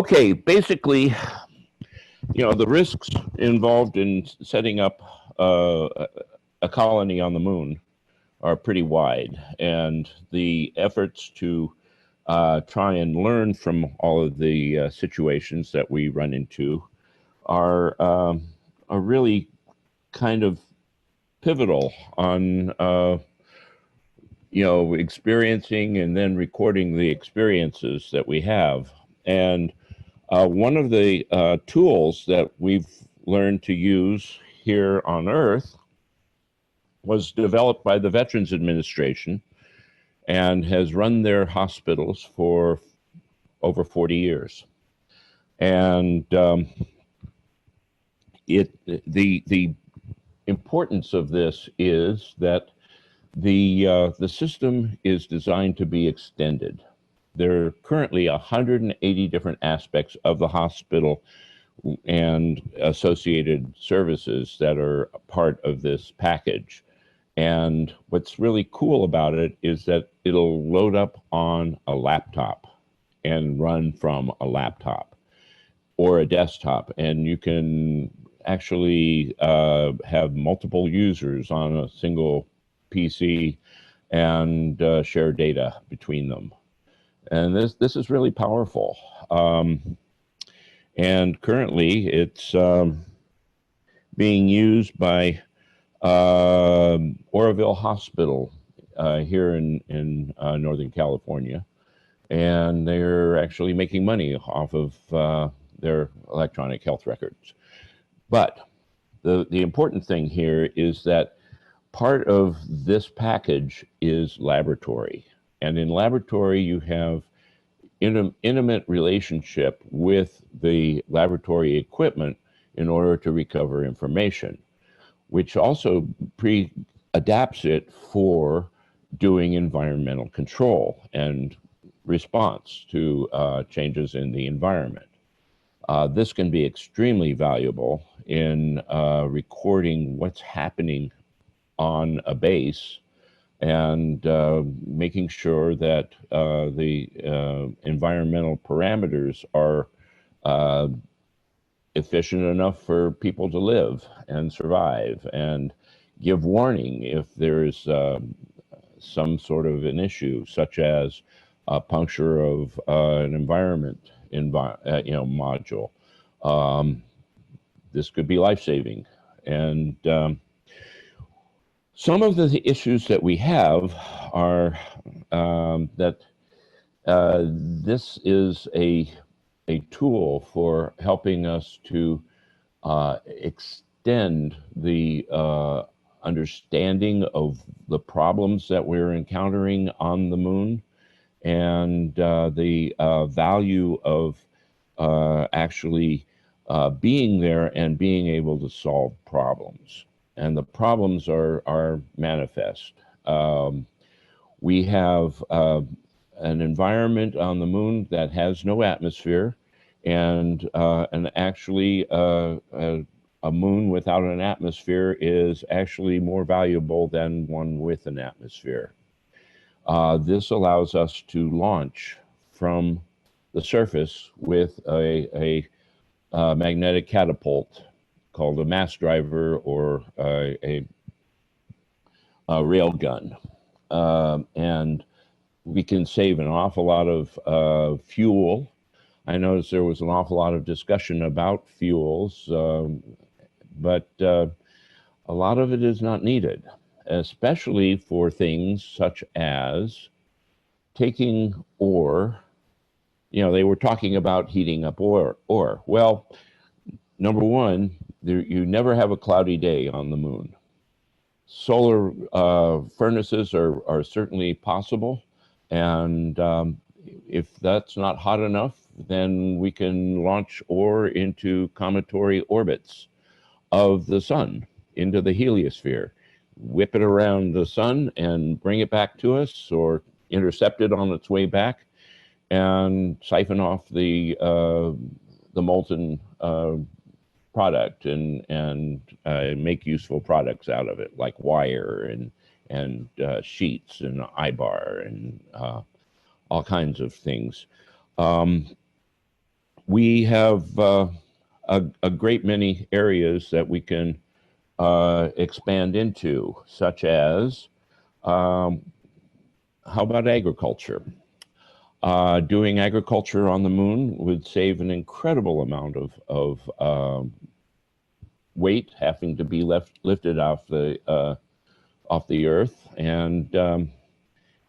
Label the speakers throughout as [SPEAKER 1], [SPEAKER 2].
[SPEAKER 1] Okay, basically, the risks involved in setting up a colony on the moon are pretty wide, and the efforts to try and learn from all of the situations that we run into are really kind of pivotal on experiencing and then recording the experiences that we have. And one of the tools that we've learned to use here on Earth was developed by the Veterans Administration and has run their hospitals for over 40 years. And the importance of this is that the system is designed to be extended. There are currently 180 different aspects of the hospital and associated services that are part of this package. And what's really cool about it is that it'll load up on a laptop and run from a laptop or a desktop. And you can actually have multiple users on a single PC and share data between them. And this is really powerful. And currently it's being used by Oroville Hospital here in Northern California. And they're actually making money off of their electronic health records. But the important thing here is that part of this package is laboratory. And in laboratory, you have intimate relationship with the laboratory equipment in order to recover information, which also adapts it for doing environmental control and response to changes in the environment. This can be extremely valuable in recording what's happening on a base and making sure that the environmental parameters are efficient enough for people to live and survive, and give warning if there's some sort of an issue, such as a puncture of an environment module. This could be life-saving. And some of the issues that we have are that this is a tool for helping us to extend the understanding of the problems that we're encountering on the moon, and the value of actually being there and being able to solve problems. And the problems are manifest. We have an environment on the moon that has no atmosphere, and actually a moon without an atmosphere is actually more valuable than one with an atmosphere. This allows us to launch from the surface with a magnetic catapult called a mass driver or a rail gun. And we can save an awful lot of fuel. I noticed there was an awful lot of discussion about fuels, but a lot of it is not needed, especially for things such as taking ore. They were talking about heating up ore. Well, number one, you never have a cloudy day on the moon. Solar furnaces are certainly possible, and if that's not hot enough, then we can launch ore into cometary orbits of the sun, into the heliosphere, whip it around the sun and bring it back to us, or intercept it on its way back and siphon off the molten product and make useful products out of it, like wire and sheets and eyebar and all kinds of things. we have a great many areas that we can expand into, such as how about agriculture? Doing agriculture on the moon would save an incredible amount of weight having to be lifted off the Earth, and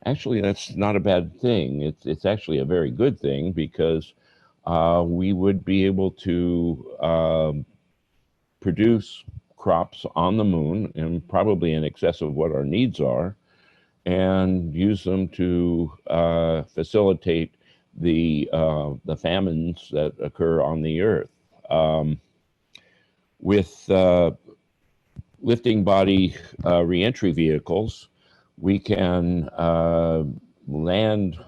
[SPEAKER 1] actually, that's not a bad thing. It's actually a very good thing because we would be able to produce crops on the moon and probably in excess of what our needs are, and use them to facilitate the famines that occur on the Earth. With lifting body reentry vehicles, we can land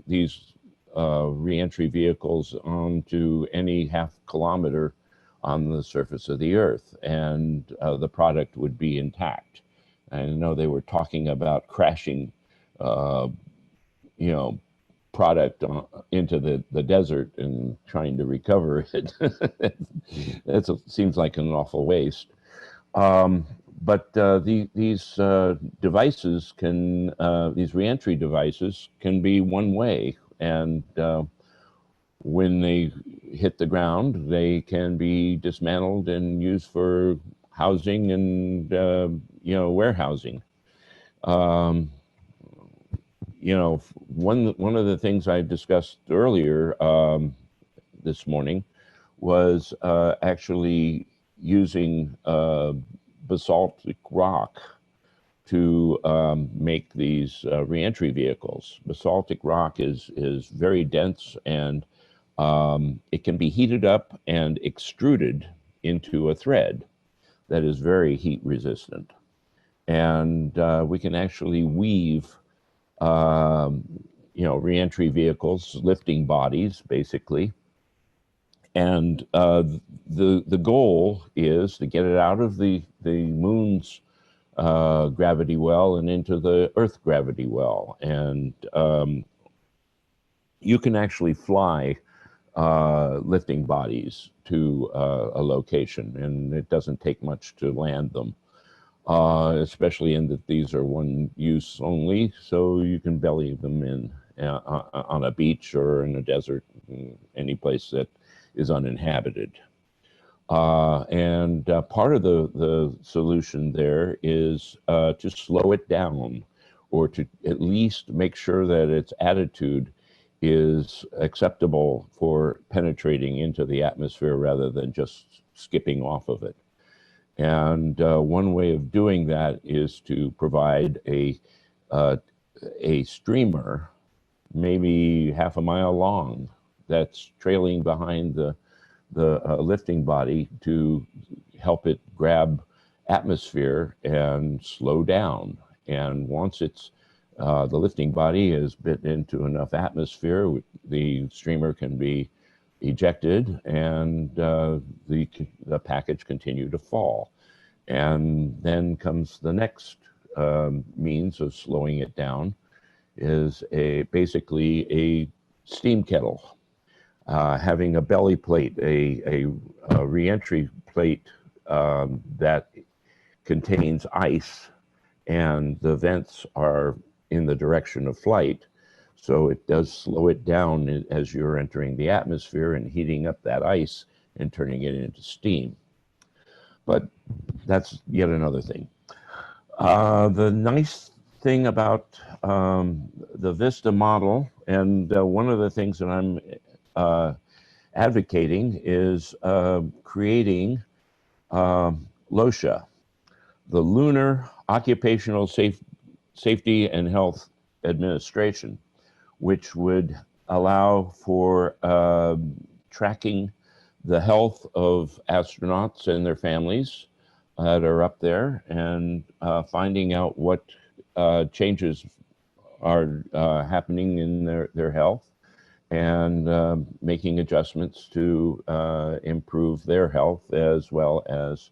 [SPEAKER 1] these reentry vehicles onto any half kilometer on the surface of the Earth, and the product would be intact. I know they were talking about crashing, product into the desert and trying to recover it. That seems like an awful waste. But these devices these reentry devices can be one way, and when they hit the ground, they can be dismantled and used for housing and warehousing. One of the things I discussed earlier this morning was actually using basaltic rock to make these reentry vehicles. Basaltic rock is very dense, and it can be heated up and extruded into a thread that is very heat resistant. And we can actually weave reentry vehicles, lifting bodies, basically. And the goal is to get it out of the moon's gravity well and into the Earth gravity well. And you can actually fly lifting bodies to a location, and it doesn't take much to land them. Especially in that these are one use only, so you can belly them in on a beach or in a desert, any place that is uninhabited. And part of the solution there is to slow it down, or to at least make sure that its attitude is acceptable for penetrating into the atmosphere rather than just skipping off of it. And one way of doing that is to provide a streamer, maybe half a mile long, that's trailing behind the lifting body to help it grab atmosphere and slow down. And once the lifting body is bit into enough atmosphere, the streamer can be ejected, and the package continue to fall. And then comes the next means of slowing it down, is basically a steam kettle, having a belly plate, a reentry plate that contains ice, and the vents are in the direction of flight. So it does slow it down as you're entering the atmosphere and heating up that ice and turning it into steam. But that's yet another thing. The nice thing about the Vista model, and one of the things that I'm advocating, is creating LOSHA, the Lunar Occupational Safety and Health Administration, which would allow for tracking the health of astronauts and their families that are up there, and finding out what changes are happening in their health, and making adjustments to improve their health, as well as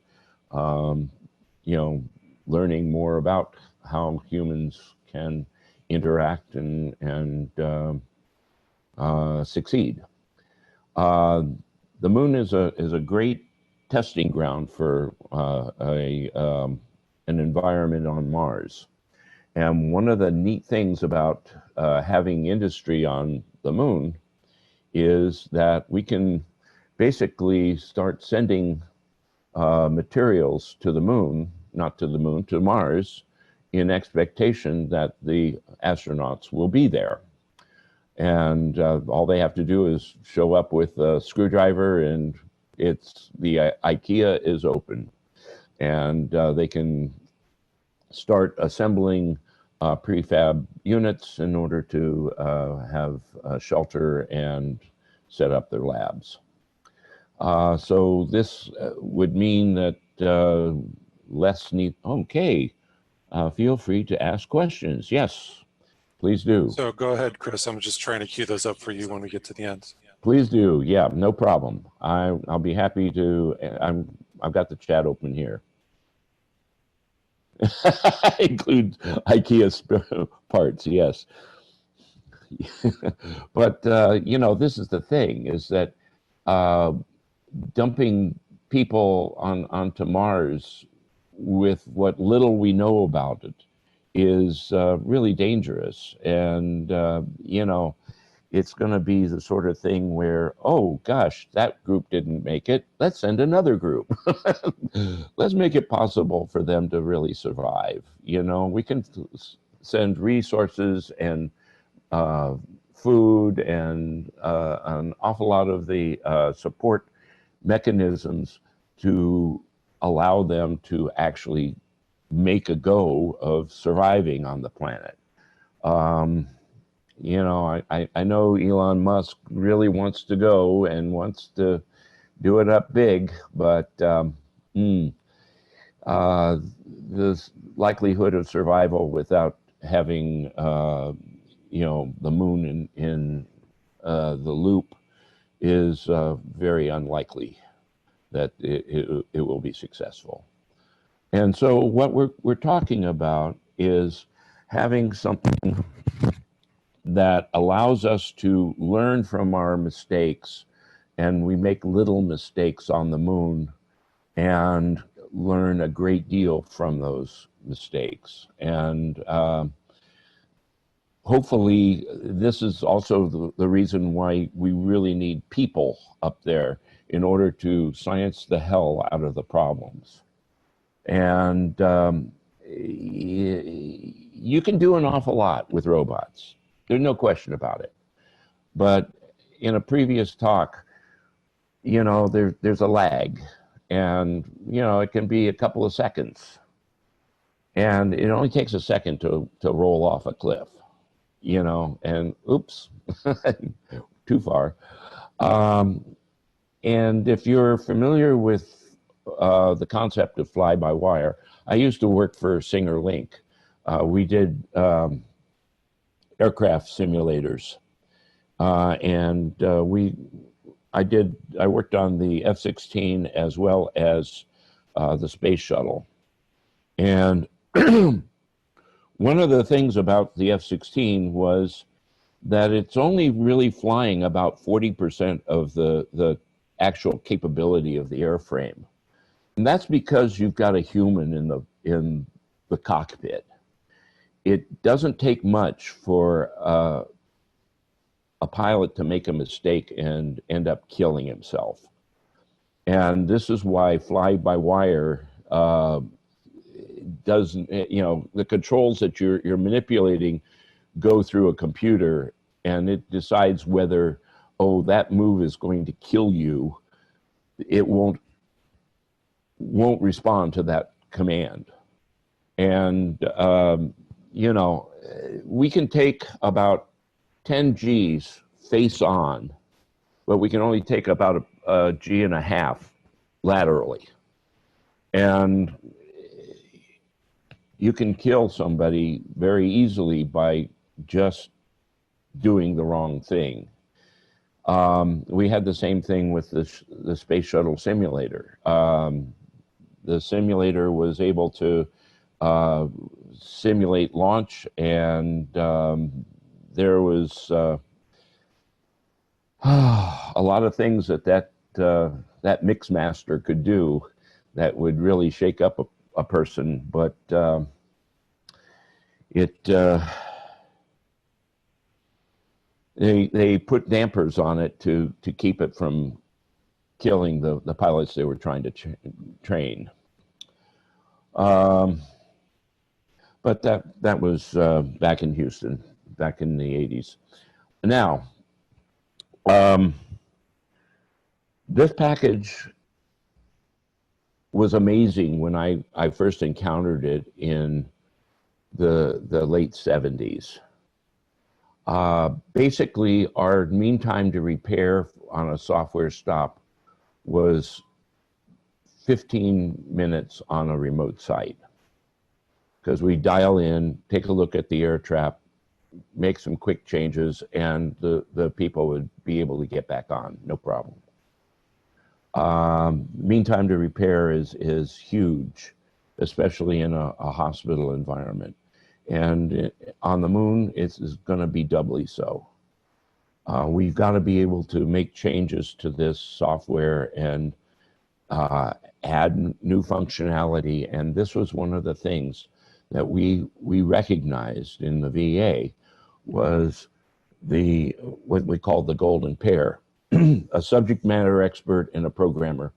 [SPEAKER 1] learning more about how humans can interact and succeed. Uh, the moon is a great testing ground for an environment on Mars. And one of the neat things about having industry on the moon is that we can basically start sending materials to the moon, not to the moon, to Mars, in expectation that the astronauts will be there. And all they have to do is show up with a screwdriver, and the IKEA is open, and they can start assembling prefab units in order to have a shelter and set up their labs. So this would mean that less need. Okay, feel free to ask questions. Yes, please do.
[SPEAKER 2] So go ahead, Chris. I'm just trying to queue those up for you when we get to the end.
[SPEAKER 1] Please do. Yeah, no problem. I'll be happy to. I've got the chat open here. Include IKEA parts, yes. But this is the thing: is that dumping people onto Mars with what little we know about it is really dangerous, and it's going to be the sort of thing where, oh gosh, that group didn't make it, let's send another group. Let's make it possible for them to really survive. We can send resources and food and an awful lot of the support mechanisms to allow them to actually make a go of surviving on the planet. I know Elon Musk really wants to go and wants to do it up big, but the likelihood of survival without having the moon in the loop is very unlikely that it will be successful. And so what we're talking about is having something that allows us to learn from our mistakes, and we make little mistakes on the moon and learn a great deal from those mistakes. And hopefully this is also the reason why we really need people up there in order to science the hell out of the problems. And you can do an awful lot with robots. There's no question about it. But in a previous talk, there's a lag, and it can be a couple of seconds, and it only takes a second to roll off a cliff, and oops, too far. And if you're familiar with the concept of fly-by-wire, I used to work for Singer Link. We did aircraft simulators, and I worked on the F-16 as well as the space shuttle. And one of the things about the F-16 was that it's only really flying about 40% of the actual capability of the airframe. And that's because you've got a human in the cockpit. It doesn't take much for a pilot to make a mistake and end up killing himself. And this is why fly-by-wire doesn't, the controls that you're manipulating go through a computer, and it decides whether, oh, that move is going to kill you. It won't respond to that command. And we can take about 10 Gs face on, but we can only take about a G and a half laterally. And you can kill somebody very easily by just doing the wrong thing. We had the same thing with the Space Shuttle simulator. The simulator was able to simulate launch, and there was a lot of things that mix master could do that would really shake up a person, but they put dampers on it to keep it from killing the pilots they were trying to train. But that was back in Houston, back in the 80s. Now, this package was amazing when I first encountered it in the late 70s. Basically, our mean time to repair on a software stop was 15 minutes on a remote site, because we dial in, take a look at the air trap, make some quick changes, and the people would be able to get back on, no problem. Mean time to repair is huge, especially in a hospital environment. And on the moon, it's going to be doubly so. We've got to be able to make changes to this software and add new functionality. And this was one of the things that we recognized in the VA was what we called the golden pair. A subject matter expert and a programmer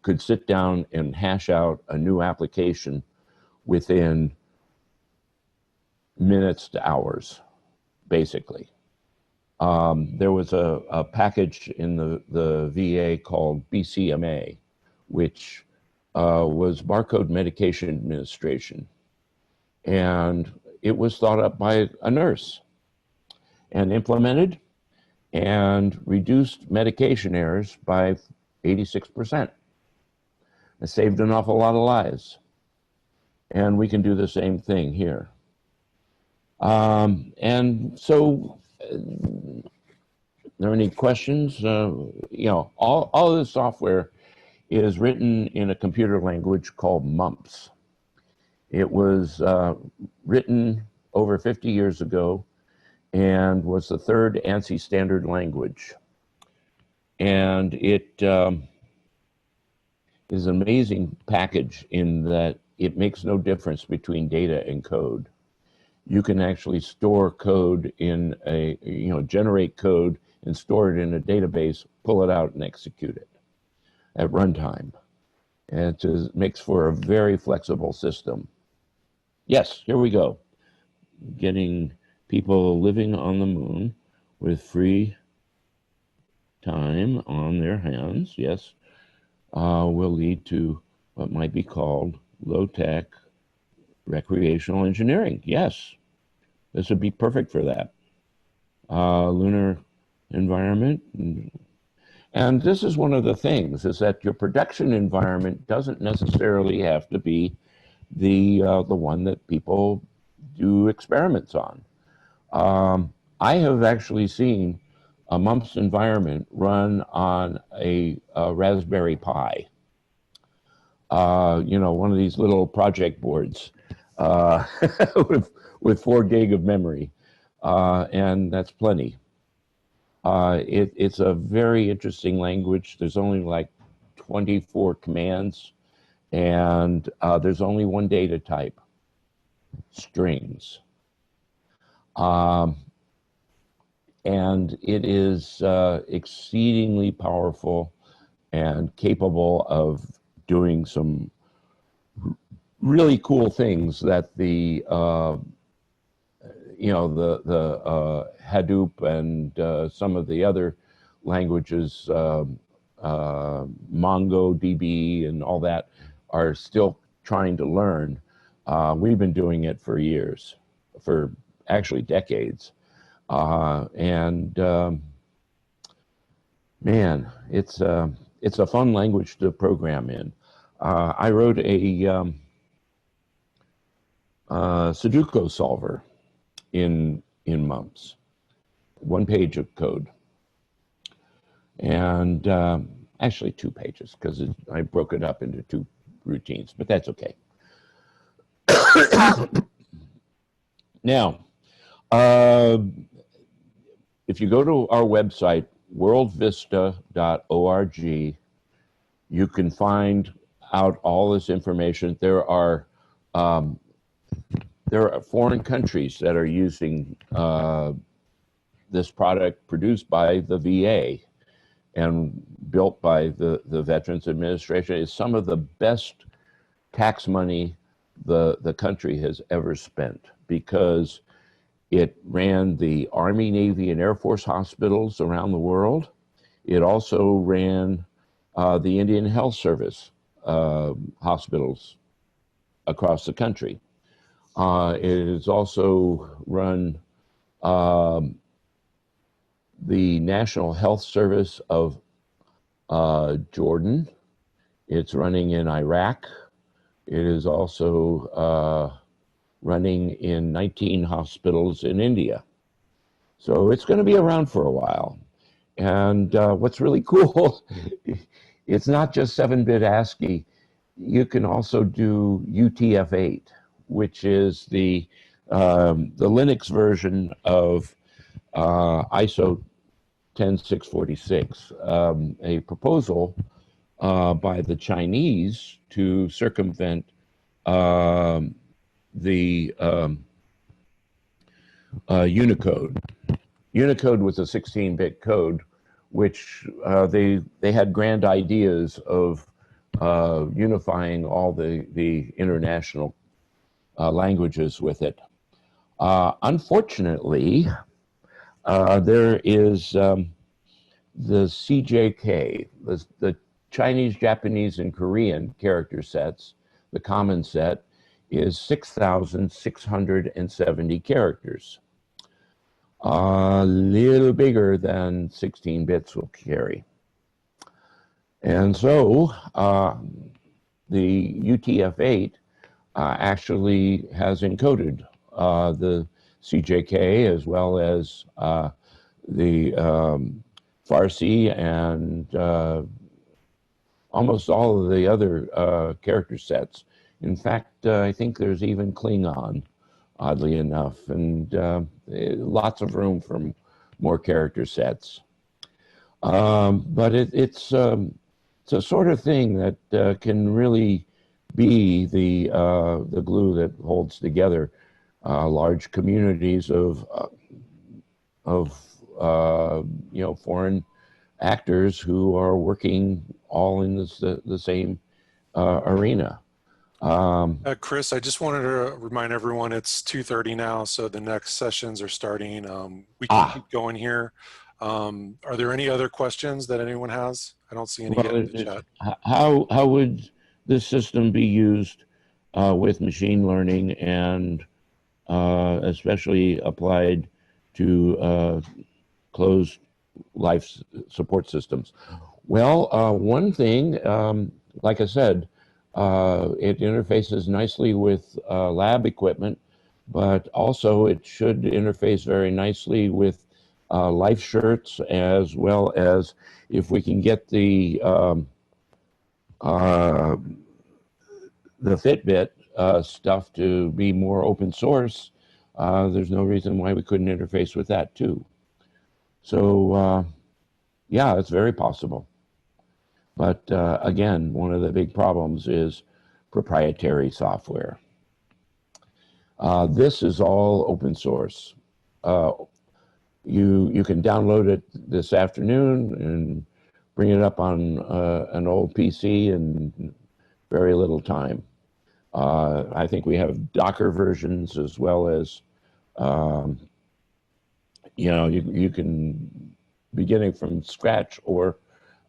[SPEAKER 1] could sit down and hash out a new application within minutes to hours, basically. There was a package in the VA called BCMA, which was barcode medication administration. And it was thought up by a nurse and implemented and reduced medication errors by 86%. It saved an awful lot of lives. And we can do the same thing here. And so, are there any questions? All of this software is written in a computer language called MUMPS. It was written over 50 years ago and was the third ANSI standard language. And it is an amazing package in that it makes no difference between data and code. You can actually store code in generate code and store it in a database, pull it out and execute it at runtime. And it makes for a very flexible system. Yes, here we go. Getting people living on the moon with free time on their hands, yes, will lead to what might be called low-tech recreational engineering. Yes, this would be perfect for that. Lunar environment. And this is one of the things, is that your production environment doesn't necessarily have to be the one that people do experiments on. I have actually seen a MUMPS environment run on a Raspberry Pi. One of these little project boards with 4 gig of memory, and that's plenty. It's a very interesting language. There's only like 24 commands, and there's only one data type, strings. And it is exceedingly powerful and capable of doing some really cool things that the Hadoop and some of the other languages, MongoDB and all that, are still trying to learn. We've been doing it for years, for actually decades. Man, it's a fun language to program in. I wrote a Sudoku solver in MUMPS, 1 page of code, and actually 2 pages, because I broke it up into 2 routines, but that's okay. Now, if you go to our website, worldvista.org. You can find out all this information. There are foreign countries that are using this product produced by the VA and built by the Veterans Administration. It's some of the best tax money the country has ever spent, because it ran the Army, Navy, and Air Force hospitals around the world. It also ran the Indian Health Service hospitals across the country. It has also run the National Health Service of Jordan. It's running in Iraq. It is also running in 19 hospitals in India. So it's going to be around for a while. And what's really cool, it's not just 7-bit ASCII. You can also do UTF-8, which is the Linux version of ISO 10646, a proposal by the Chinese to circumvent the Unicode. Unicode was a 16-bit code, which they had grand ideas of unifying all the international languages with it. Unfortunately, there is the CJK, the Chinese, Japanese, and Korean character sets. The common set is 6,670 characters. A little bigger than 16 bits will carry. And so the UTF-8 actually has encoded the CJK as well as the Farsi and almost all of the other character sets. In fact, I think there's even Klingon, oddly enough, and lots of room for more character sets. But it's a sort of thing that can really be the glue that holds together large communities of foreign actors who are working all in the same arena.
[SPEAKER 2] Chris, I just wanted to remind everyone it's 2:30 now, so the next sessions are starting. We can keep going here. Are there any other questions that anyone has? I don't see any yet in the chat.
[SPEAKER 1] How would this system be used with machine learning, and especially applied to closed life support systems? Well, one thing, like I said, it interfaces nicely with lab equipment, but also it should interface very nicely with life shirts, as well as if we can get the Fitbit stuff to be more open source. There's no reason why we couldn't interface with that too. So yeah, it's very possible. But again, one of the big problems is proprietary software. This is all open source. You can download it this afternoon and bring it up on an old PC in very little time. I think we have Docker versions, as well as, you can beginning from scratch, or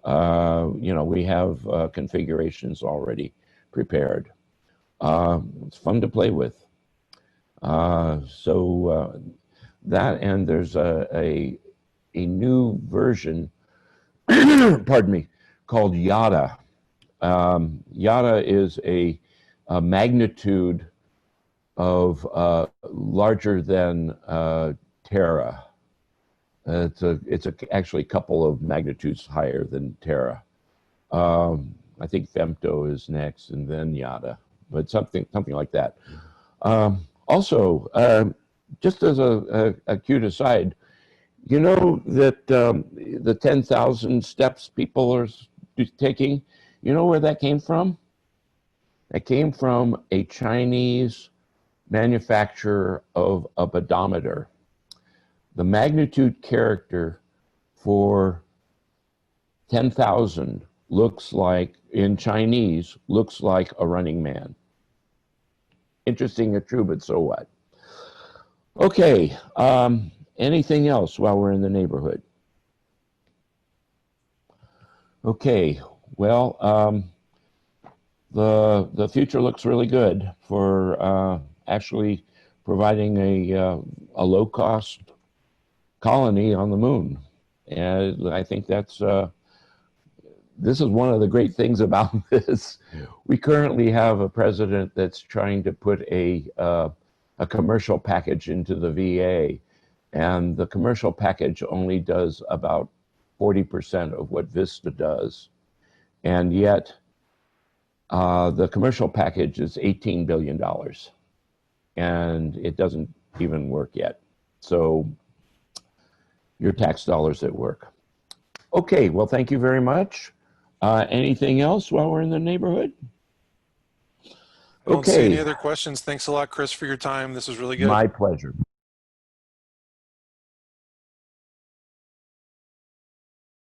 [SPEAKER 1] we have configurations already prepared. It's fun to play with. That, and there's a new version, pardon me, called Yada. Yada is a magnitude of larger than Terra. It's actually a couple of magnitudes higher than Terra. I think Femto is next, and then Yada, but something like that. Also, just as a cute aside, You know that the 10,000 steps people are taking, you know where that came from? That came from a Chinese manufacturer of a pedometer. The magnitude character for 10,000 looks like, in Chinese, looks like a running man. Interesting and true, but so what? Okay, anything else while we're in the neighborhood? Okay, well, the future looks really good for actually providing a low cost colony on the moon, and I think that's this is one of the great things about this. We currently have a president that's trying to put a commercial package into the VA, and the commercial package only does about 40% of what Vista does, and yet the commercial package is $18 billion, and it doesn't even work yet. So your tax dollars at work. Okay, well, thank you very much. Anything else while we're in the neighborhood?
[SPEAKER 2] I don't see any other questions. Thanks a lot, Chris, for your time. This was really good.
[SPEAKER 1] My pleasure.